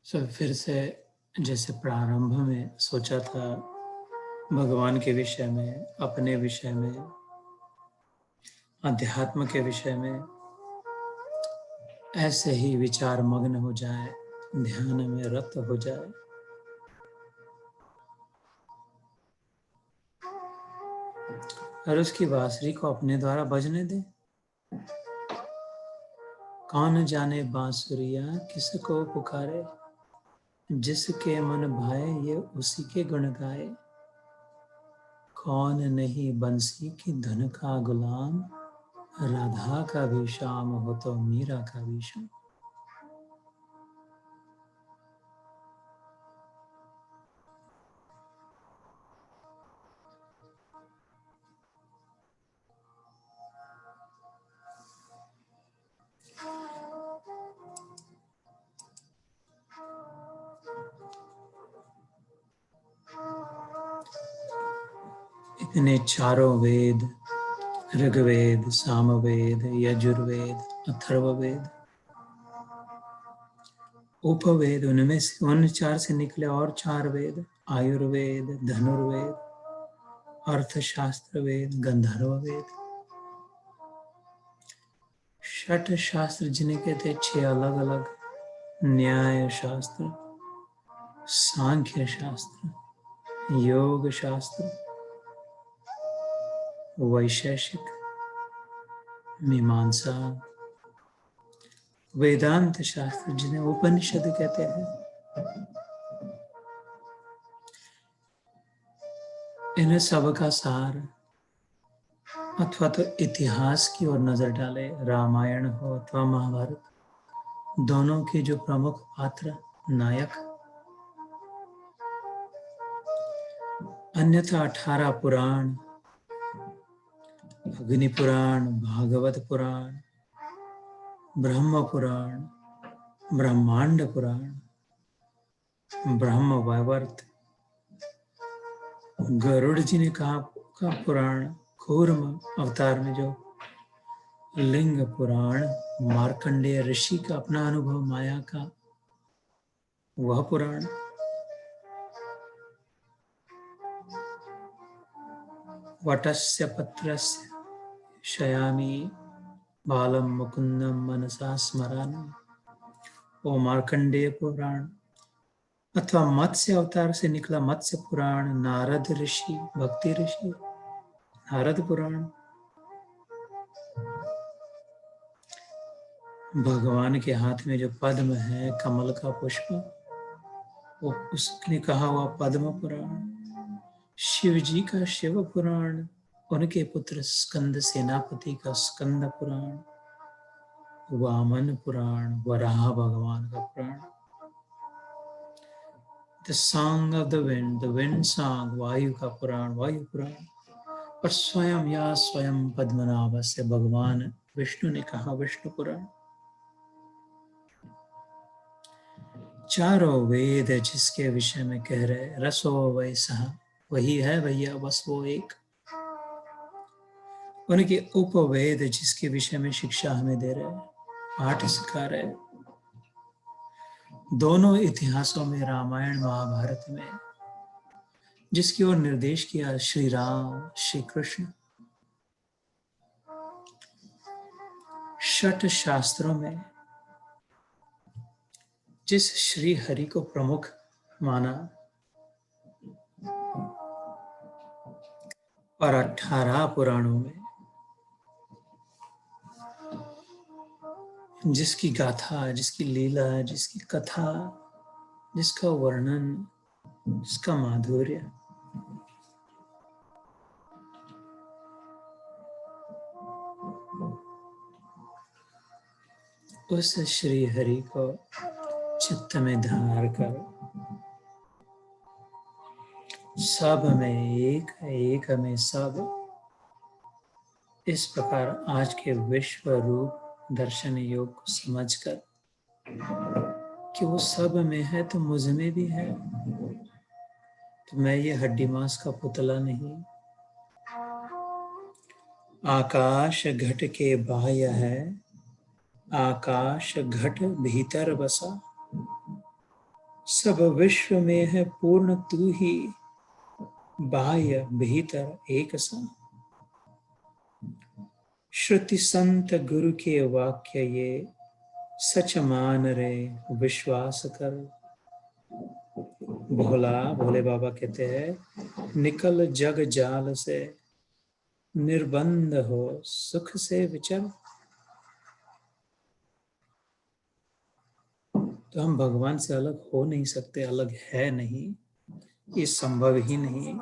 फिर से जैसे प्रारंभ में सोचा था भगवान के विषय में, अपने विषय में, अध्यात्म के विषय में, ऐसे ही विचार मग्न हो जाए, ध्यान में रत हो जाए। और उसकी बांसुरी को अपने द्वारा बजने दे। कौन जाने बांसुरिया किसको पुकारे, जिसके मन भाए ये उसी के गुण गाए। कौन नहीं बंसी की धुन का गुलाम, राधा का भी शाम हो तो मीरा का भी शाम। इतने चारों वेद, ऋग्वेद, सामवेद, यजुर्वेद, अथर्ववेद, उपवेद, उनमें से उन चार से निकले और चार वेद, आयुर्वेद, धनुर्वेद, अर्थशास्त्र वेद, गंधर्व वेद, षट शास्त्र जिन्हें कहते 6 अलग अलग, न्याय शास्त्र, सांख्य शास्त्र, योग शास्त्र, वैशेषिक, मीमांसा, वेदांत शास्त्र जिन्हें उपनिषद कहते हैं। इन सब का सार अथवा तो इतिहास की ओर नजर डाले, रामायण हो अथवा महाभारत, दोनों के जो प्रमुख पात्र नायक, अन्यथा 18 पुराण, अग्नि पुराण, भागवत पुराण, ब्रह्म पुराण, ब्रह्मांड पुराण, ब्रह्म वैवर्त, गरुड़ जी ने कहा का पुराण, कूर्म अवतार में जो लिंग पुराण, मार्कंडेय ऋषि का अपना अनुभव माया का वह पुराण, वटस्य पत्रस्य शयामि बालम मुकुंदम मनसा स्मरामि, वो मार्कंडेय पुराण, अथवा मत्स्य अवतार से निकला मत्स्य पुराण, नारद ऋषि, भक्ति ऋषि, नारद पुराण, भगवान के हाथ में जो पद्म है, कमल का पुष्प, वो उसने कहा हुआ पद्म पुराण, शिव जी का शिव पुराण, उनके पुत्र स्कंद सेनापति का स्कंद पुराण, वामन पुराण, वराह भगवान का पुराण, the song of the wind song, Vayu का पुराण, वायु पुराण, और स्वयं या स्वयं पद्मनाभ से भगवान विष्णु ने कहा विष्णु पुराण। चारों वेद जिसके विषय में कह रहे, रसो वैसा, वही है भैया, बस वो एक। उनके उपवेद जिसके विषय में शिक्षा हमें दे रहे, पाठ सिखा रहे, दोनों इतिहासों में, रामायण महाभारत में जिसकी ओर निर्देश किया श्री राम, श्री कृष्ण, षट शास्त्रों में जिस श्री हरि को प्रमुख माना, और 18 पुराणों में जिसकी गाथा, जिसकी लीला, जिसकी कथा, जिसका वर्णन, जिसका माधुर्य, उस श्री हरि को चित्त में धार कर सब में एक, एक में सब, इस प्रकार आज के विश्व रूप दर्शन योग को समझकर कि वो सब में है तो मुझ में भी है, तो मैं ये हड्डी मांस का पुतला नहीं। आकाश घट के बाह्य है, आकाश घट भीतर बसा, सब विश्व में है पूर्ण तू ही, बाह्य भीतर एक सा। श्रुति संत गुरु के वाक्य ये, सच मान रे विश्वास कर। भोले बाबा कहते हैं, निकल जग जाल से, निर्बंध हो सुख से विचर। तो हम भगवान से अलग हो नहीं सकते, अलग है नहीं, ये संभव ही नहीं।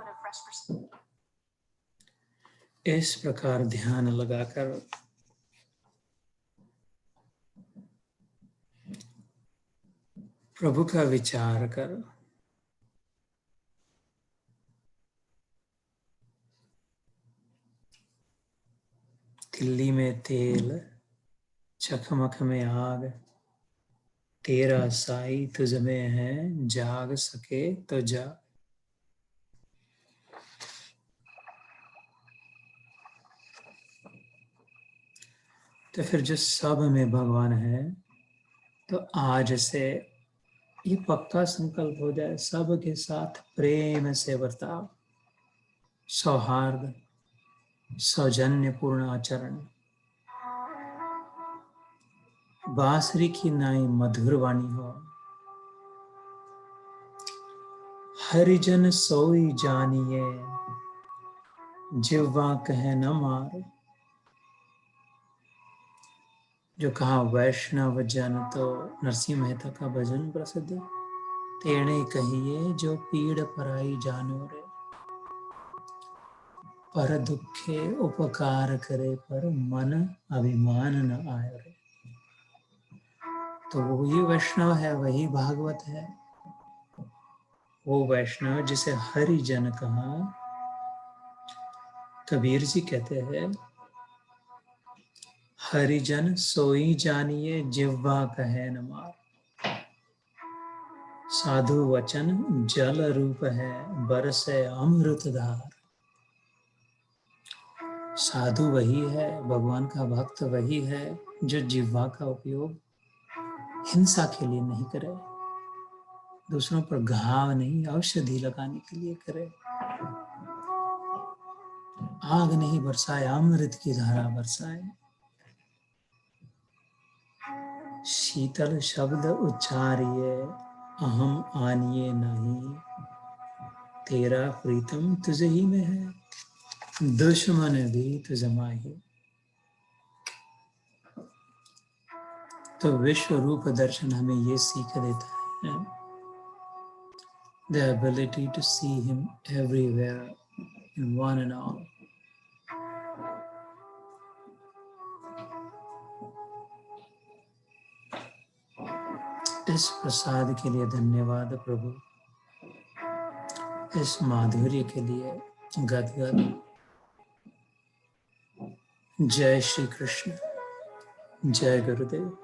इस प्रकार ध्यान लगाकर प्रभु का विचार कर तिल्ली में तेल, चखमख में आग, तेरा साई तुझ में है, जाग सके तो जाग। तो फिर जो सब में भगवान है, तो आज से ये पक्का संकल्प हो जाए, सब के साथ प्रेम से बर्ताव, सौहार्द, सौजन्यपूर्ण आचरण, बांसुरी की नाई मधुर वाणी हो। हरिजन सोई जानिए, जिह्वा कहे न मार। जो कहा वैष्णव जन, तो नरसिंह मेहता का भजन प्रसिद्ध। तेणे कहिए जो पीड़ पराई जानो रे, पर दुखे उपकार करे, पर मन अभिमान न आए रे। तो वही वैष्णव है, वही भागवत है, वो वैष्णव जिसे हरिजन कहा। कबीर जी कहते हैं, हरिजन सोई जानिए, जिह्वा कहे न मार। साधु वचन जल रूप है, बरसे अमृत धार। साधु वही है, भगवान का भक्त वही है, जो जिह्वा का उपयोग हिंसा के लिए नहीं करे, दूसरों पर घाव नहीं, औषधि लगाने के लिए करे। आग नहीं बरसाए, अमृत की धारा बरसाए। शीतल शब्द उच्चारिए, अहम आनिए नहीं, तेरा प्रीतम तुझे ही में है, दुश्मन भी तुझ माही। तो विश्व रूप दर्शन हमें ये सीख देता है, the ability to see him everywhere in one and all. इस प्रसाद के लिए धन्यवाद प्रभु, इस माधुर्य के लिए गदगद। जय श्री कृष्ण, जय गुरुदेव।